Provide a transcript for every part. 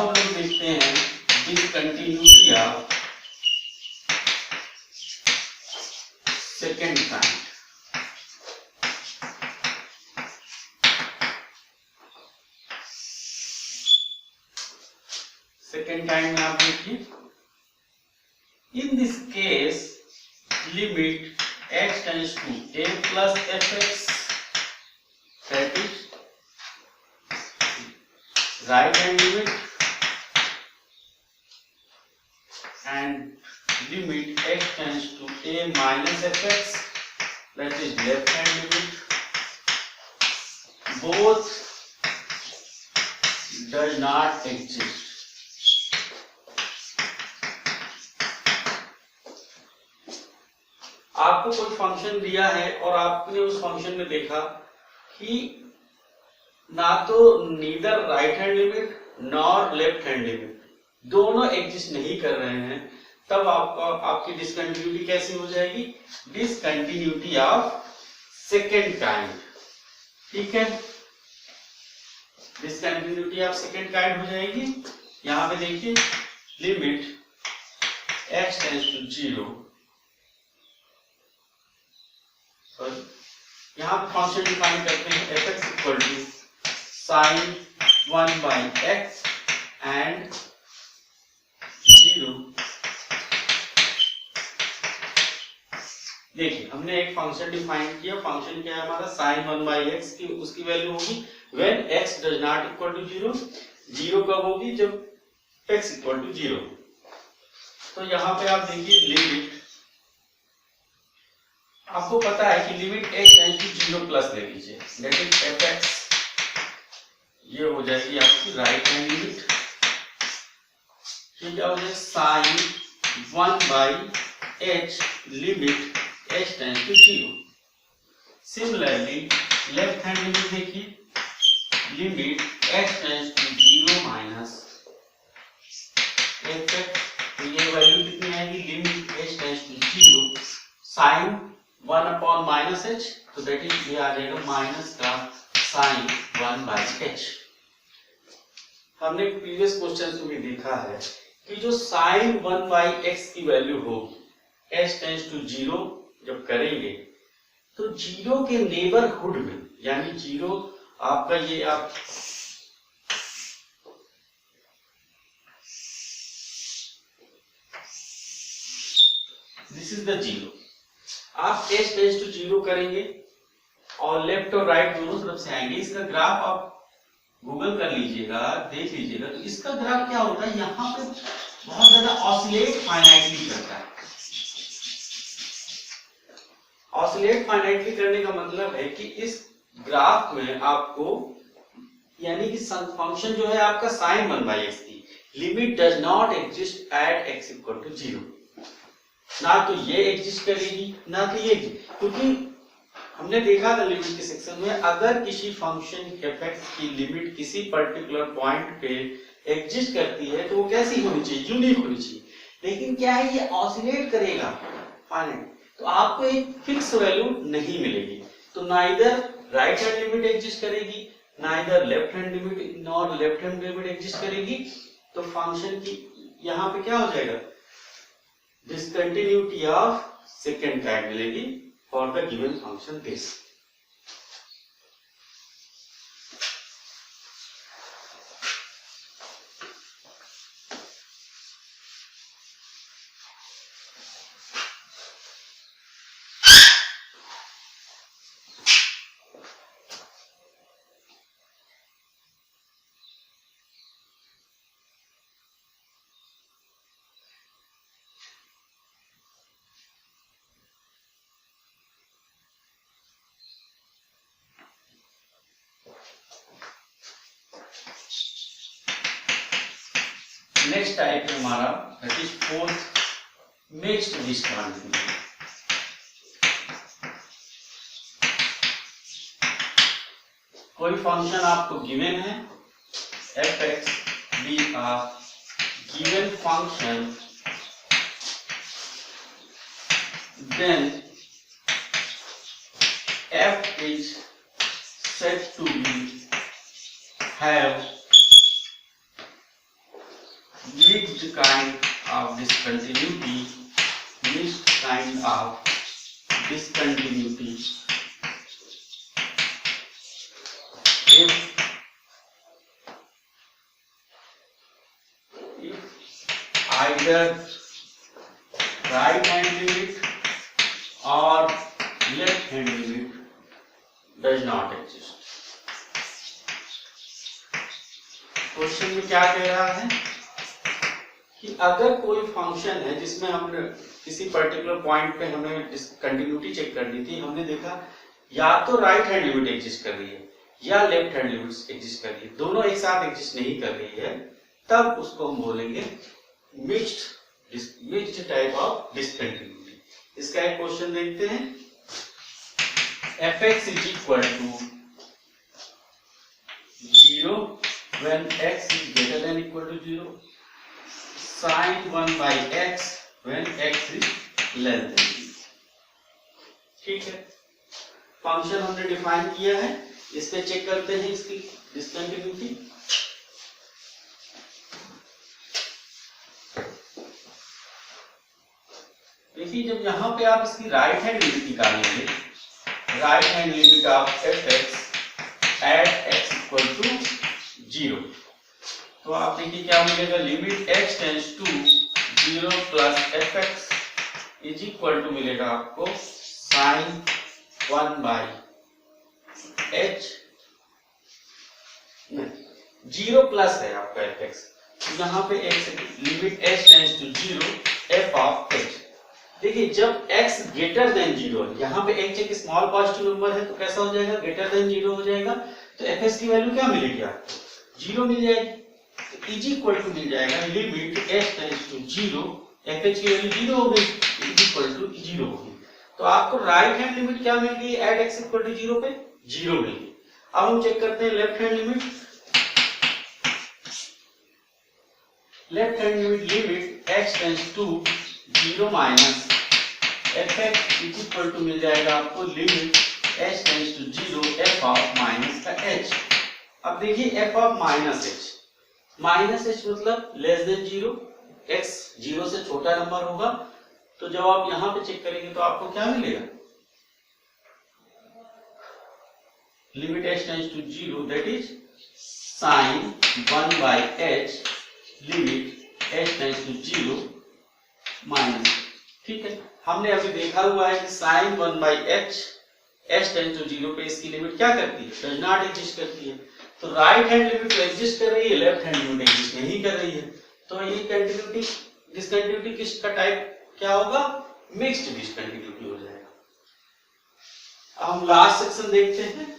हम लोग देखते हैं discontinuity of second kind. Second kind में आप देखिए, in this case limit x tends to a plus fx, that is right hand limit, and limit x tends to a minus fx, that is left hand limit, both does not exist. आपको कोई function दिया है और आपने उस function में देखा कि ना तो neither right hand limit nor left hand limit दोनों एग्जिस्ट नहीं कर रहे हैं, तब आपकी डिसकंटिन्यूटी कैसी हो जाएगी? Discontinuity of second kind. ठीक है, डिसकंटिन्यूटी ऑफ सेकेंड काइंड हो जाएगी। यहां पे देखिए, लिमिट x टेंड्स टू 0, यहां फंक्शन डिफाइन करते हैं fx equal to sin 1 by x and 0। देखिए, हमने एक फंक्शन डिफाइन किया, फंक्शन क्या है हमारा? sin 1 by x की उसकी वैल्यू होगी when x does not equal to 0। 0 कब होगी? जब x equal to 0। तो यहां पे आप देखिए लिमिट, आपको पता है कि limit x tends to 0 plus ले लीजिए, दैट इज fx, ये हो जाएगी आपकी राइट हैंड लिमिट। ये क्या हो जाएगा? sin 1 by h limit h tends to 0। Similarly left hand limit देखिए, limit h tends to 0 minus fx, तो ये वैल्यू कितनी आएगी? Limit h tends to 0 sin 1 upon minus h, तो दैट इज ये आ जाएगा माइनस का sin 1 by h। हमने प्रीवियस क्वेश्चन में भी देखा है कि जो sin 1 by x की वैल्यू होगी h टेंड्स टू 0 जब करेंगे तो 0 के नेबरहुड में, यानी 0 आपका ये आप दिस इज द 0, आप h टेंड्स टू 0 करेंगे और लेफ्ट और राइट दोनों तरफ से आएंगे। इसका ग्राफ आप गूगल कर लीजिएगा, देख लीजिएगा, तो इसका ग्राफ क्या होता है? यहाँ पे बहुत ज्यादा ऑसिलेट फाइनाइटली करता है। ऑसिलेट फाइनाइटली करने का मतलब है कि इस ग्राफ में आपको, यानी कि फंक्शन जो है आपका sin 1 by x की limit does not exist at x equal to 0, ना तो ये एग्जिस्ट करेगी ना तो ये, क्योंकि हमने देखा था लिमिट के सेक्शन में, अगर किसी फंक्शन fx की लिमिट किसी पर्टिकुलर पॉइंट पे एग्जिस्ट करती है तो वो कैसी होनी चाहिए? यूनिक होनी चाहिए। लेकिन क्या है, ये ऑसिलेट करेगा फाइनाइट, तो आपको एक फिक्स वैल्यू नहीं मिलेगी। तो neither right hand limit exist करेगी, neither left hand limit nor left hand limit exist करेगी, तो फंक्शन की यहाँ पे क्या हो जाएगा? डिसकंटिन्यूटी ऑफ सेकेंड काइंड मिलेगी for the given function this। Next type है हमारा that is fourth mixed discontinuity. कोई फंक्शन आपको गिवन है fx be a given function, then f is said to be have mixed kind of discontinuity, mixed kind of discontinuity if either right hand limit or left hand limit does not exist. Question में क्या कह रहा है कि अगर कोई function है जिसमें हमने किसी पर्टिकुलर पॉइंट पे हमें कंटिन्यूटी चेक करनी थी, हमने देखा या तो राइट हैंड लिमिट एग्जिस्ट कर रही है या लेफ्ट हैंड लिमिट एग्जिस्ट कर रही है, दोनों एक साथ एग्जिस्ट नहीं कर रही है, तब उसको हम बोलेंगे मिक्स्ड टाइप ऑफ डिसकंटिन्यूटी। इसका एक क्वेश्चन देखते हैं। fx is equal to 0 when x is greater than equal to 0, sin 1 by x when x is less than 0। ठीक है, फंक्शन हमने डिफाइन किया है, इस पे चेक करते हैं इसकी डिसकंटिन्यूटी। देखिए जब यहां पे आप इसकी राइट हैंड लिमिट निकालेंगे, right hand limit of fx at x equal to 0, तो आप देखिए क्या मिलेगा, limit x tends to 0 plus fx is equal to मिलेगा आपको sin 1 बाई h, 0 प्लस है आपका fx, यहाँ पे x limit h tends to 0 f of h। देखिए जब x ग्रेटर देन 0 है, यहाँ पे h एक स्मॉल पॉजिटिव नंबर है तो कैसा हो जाएगा, ग्रेटर देन 0 हो जाएगा, तो fs की वैल्यू क्या मिलेगी आपको, 0 मिल जाएगी, तो इज इक्वल टू मिल जाएगा limit h tends to 0 fh की वैल्यू 0 हो गई, इज इक्वल टू 0 होगी। तो आपको राइट हैंड लिमिट क्या मिल गई, एट x इक्वल टू 0 पे 0 मिल गई। अब हम चेक करते हैं left hand limit. Left hand limit x tends to 0 minus fx is equal to मिल जाएगा आपको limit h tends to 0 f of minus का h। अब देखिए f ऑफ माइनस h मतलब लेस देन 0, x 0 से छोटा नंबर होगा, तो जब आप यहां पे चेक करेंगे तो आपको क्या मिलेगा, limit h tends to 0 that is sin 1 by h limit h tends to 0 minus. ठीक है, हमने अभी देखा हुआ है कि sin 1 by h tends to 0 पे इसकी लिमिट क्या करती है, डज नॉट एग्जिस्ट करती है। तो राइट हैंड लिमिट तो एग्जिस्ट कर रही है, लेफ्ट हैंड लिमिट एग्जिस्ट नहीं कर रही है, तो ये कंटिन्यूटी डिसकंटिन्यूटी किसका टाइप क्या होगा, मिक्स्ड डिसकंटिन्यूटी हो जाएगा। अब हम लास्ट सेक्शन देखते हैं।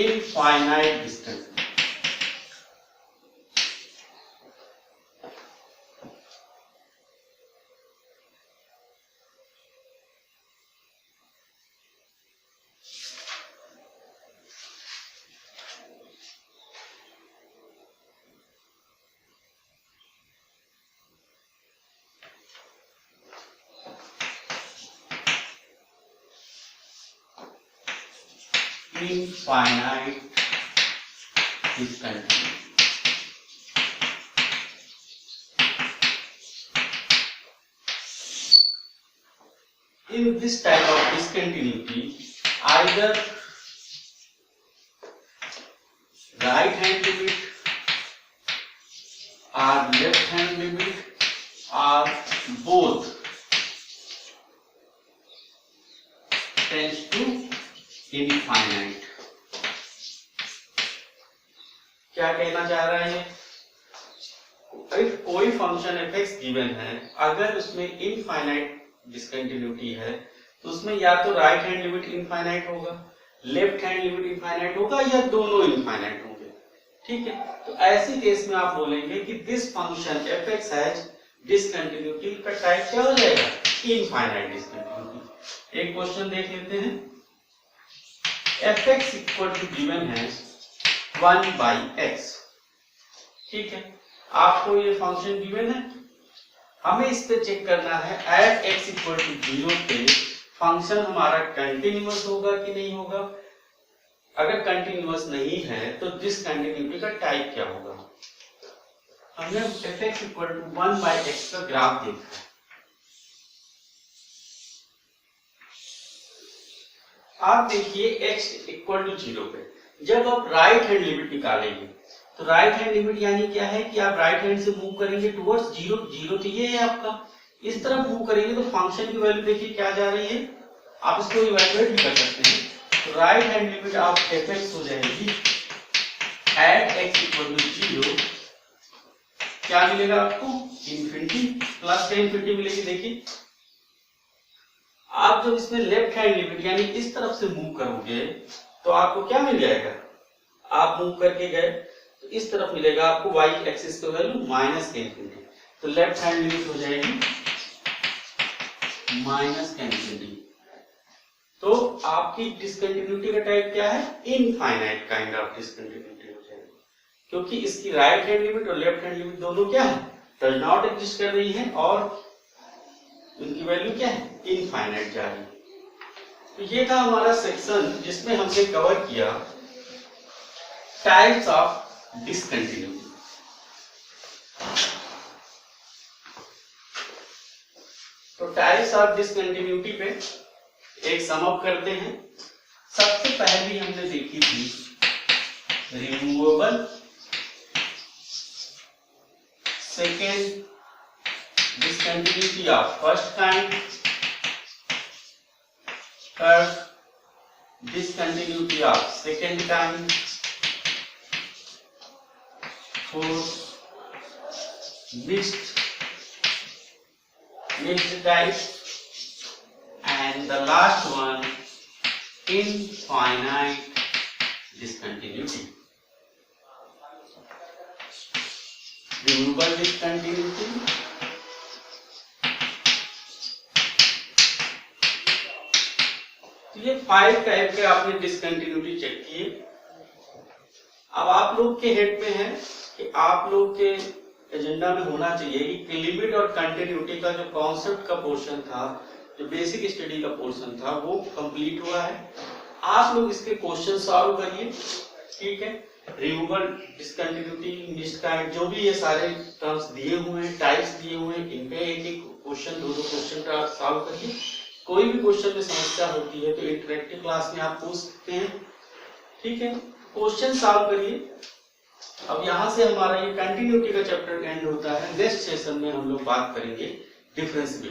Infinite distance. Infinite discontinuity. In this type of discontinuity, either right hand limit or left hand limit or both tends to infinite. क्या कहना चाह रहा है, कोई फंक्शन fx गिवन है, अगर उसमें इनफाइनाइट डिसकंटिन्यूटी है तो उसमें या तो राइट हैंड लिमिट इनफाइनाइट होगा, लेफ्ट हैंड लिमिट इनफाइनाइट होगा, या दोनों इनफाइनाइट होंगे। ठीक है, तो ऐसी केस में आप बोलेंगे कि this function fx has discontinuity का टाइप क्या हो जाएगा, इनफाइनाइट डिसकंटिन्यूटी। एक क्वेश्चन देख लेते हैं। fx इक्वल टू गिवन है 1 by x। ठीक है, आपको ये फंक्शन गिवन है, हमें इस पे चेक करना है एट x इक्वल टू 0 पे फंक्शन हमारा कंटिन्यूअस होगा कि नहीं होगा। अगर कंटिन्यूअस नहीं है तो डिसकंटिन्यूटी का टाइप क्या होगा। हमने fx इक्वल टू 1/x का ग्राफ देखा है। आप देखिए x इक्वल टू 0 पे जब आप राइट हैंड लिमिट निकालेंगे तो राइट हैंड लिमिट यानी क्या है कि आप राइट हैंड से मूव करेंगे टुवर्ड्स 0। 0 तो ये है आपका, इस तरफ मूव करेंगे तो फंक्शन की वैल्यू देखिए क्या जा रही है, आप इसको इवैल्यूएट भी कर सकते हैं। तो राइट हैंड लिमिट आप fx हो जाएगी एट x इक्वल टू 0, क्या मिलेगा आपको इंफिनिटी प्लस इंफिनिटी मिलेगी। देखिए आप जब इसमें लेफ्ट हैंड लिमिट यानी इस तरफ से मूव करोगे तो आपको क्या मिल जाएगा, आप मूव करके गए तो इस तरफ मिलेगा आपको y एक्सिस की वैल्यू माइनस इंफिनिटी, तो लेफ्ट हैंड लिमिट हो जाएगी माइनस इंफिनिटी। तो आपकी डिसकंटिन्यूटी का टाइप क्या है, इनफाइनाइट काइंड ऑफ डिसकंटिन्यूटी हो जाएगी, क्योंकि इसकी राइट हैंड लिमिट और लेफ्ट हैंड लिमिट दोनों क्या है, डज नॉट एग्जिस्ट कर रही है और उनकी वैल्यू क्या है, इनफाइनाइट जा रही है। तो ये था हमारा सेक्शन जिसमें हमने कवर किया टाइप्स ऑफ डिसकंटिन्यूटी। तो टाइप्स ऑफ डिसकंटिन्यूटी पे एक सम अप करते हैं। सबसे पहली हमने देखी थी removable, second discontinuity of first kind, third discontinuity of second kind, fourth mixed type, and the last one infinite discontinuity. Removable discontinuity, ये 5 टाइप के आपने डिसकंटिन्यूटी चेक किए। अब आप लोग के हेड में है कि आप लोग के एजेंडा में होना चाहिए कि लिमिट और कंटिन्यूटी का जो कॉन्सेप्ट का पोर्शन था, जो बेसिक स्टडी का पोर्शन था, वो कंप्लीट हुआ है। आप लोग इसके क्वेश्चन सॉल्व करिए, ठीक है। रिमूवेबल डिसकंटिन्यूटी, मिक्स्ड काइंड, जो भी ये सारे टर्म्स दिए हुए हैं, टाइप्स दिए हुए हैं, इनपे एक क्वेश्चन, दो क्वेश्चन का सॉल्व करिए। कोई भी क्वेश्चन में समस्या होती है तो इंटरेक्टिव क्लास में आप पूछ सकते हैं, ठीक है। क्वेश्चन सॉल्व करिए। अब यहाँ से हमारा ये कंटिन्यूटी का चैप्टर एंड होता है। नेक्स्ट सेशन में हम लोग बात करेंगे डिफरेंशिएबिलिटी।